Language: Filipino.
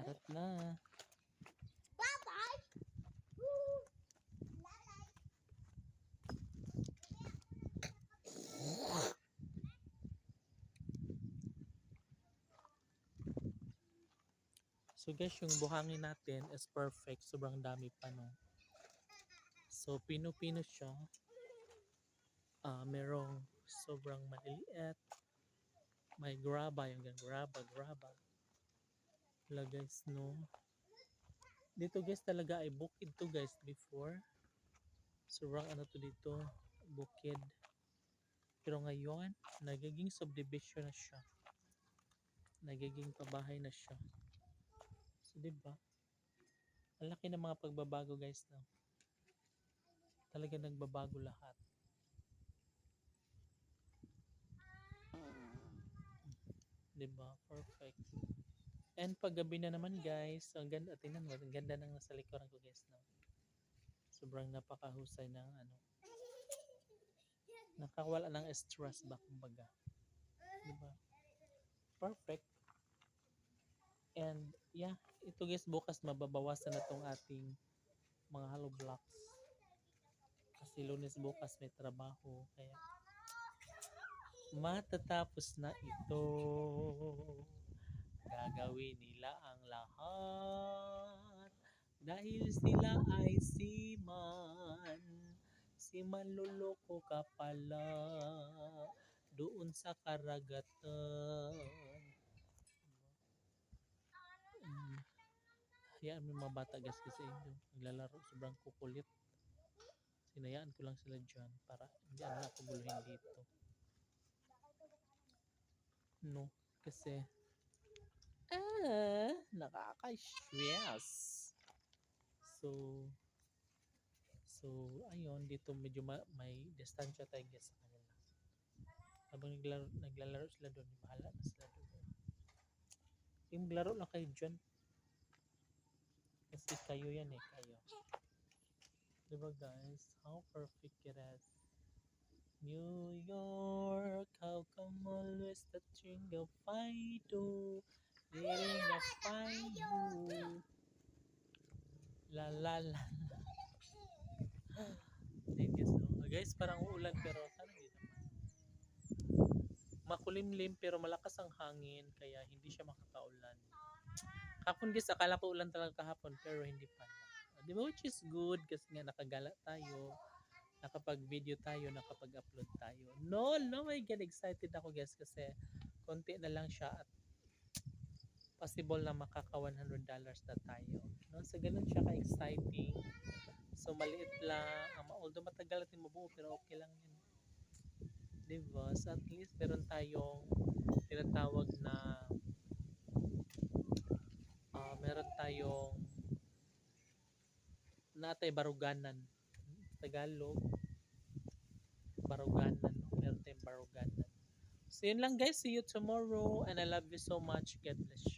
Dagat na. So guys, yung buhangin natin is perfect. Sobrang dami pa, no? So pino-pino siya. Merong sobrang maliliit. May graba, yung graba. Wala guys, no? Dito guys talaga ay bukid to guys before. Sobrang ano to dito, bukid. Pero ngayon, nagiging subdivision na siya. Nagiging pabahay na siya. So, di ba? Ang laki ng mga pagbabago guys, no? Talaga nagbabago lahat. Di ba? Perfect. And pag gabi na naman guys, ang ganda, tingnan mo, ang ganda ng nasa likuran ko guys, no? Sobrang napakahusay ng ano. Nakawala ng stress ba, kumbaga. Di ba? Perfect. And yeah, ito guys, bukas mababawasan na tong ating mga hollow blocks. Kasi Lunes bukas may trabaho. Kaya matatapos na ito. Gagawin nila ang lahat. Dahil sila ay siman. Si manluloko ka pala. Doon sa karagatan. Hayaan mo yung mga bata guys kasi naglalaro, sobrang kukulit. Sinayaan ko lang sila dyan para hindi ano ako guluhin dito. No, kasi nakaka-stress. So, ayun, dito medyo may distansya tayo guys sa kanila. Habang naglalaro sila doon, bahala na sila doon. Yung laro lang kayo dyan. Kasi kayo yan eh, kayo. Diba guys? How perfect it is. New York, how come always the string of Fido, leading a Fido, la la la. Thank you so guys, parang uulan pero sana hindi naman. Makulimlim pero malakas ang hangin kaya hindi siya makakaulan. Kahapon guys, akala ko ulan talaga kahapon pero hindi pa. Di ba, which is good kasi nga nakagala tayo, nakapag-video tayo, nakapag-upload tayo. No, my God, excited ako guys kasi konti na lang siya at possible na makaka $100 na tayo. No? So ganun siya ka-exciting. So maliit lang, although matagal natin mabuo pero okay lang yun. Diba? So at least meron tayong tinatawag na meron tayong natay baruganan. Tagalog, baruganan. No? Meron tayong baruganan. So yun lang guys. See you tomorrow and I love you so much. God bless you.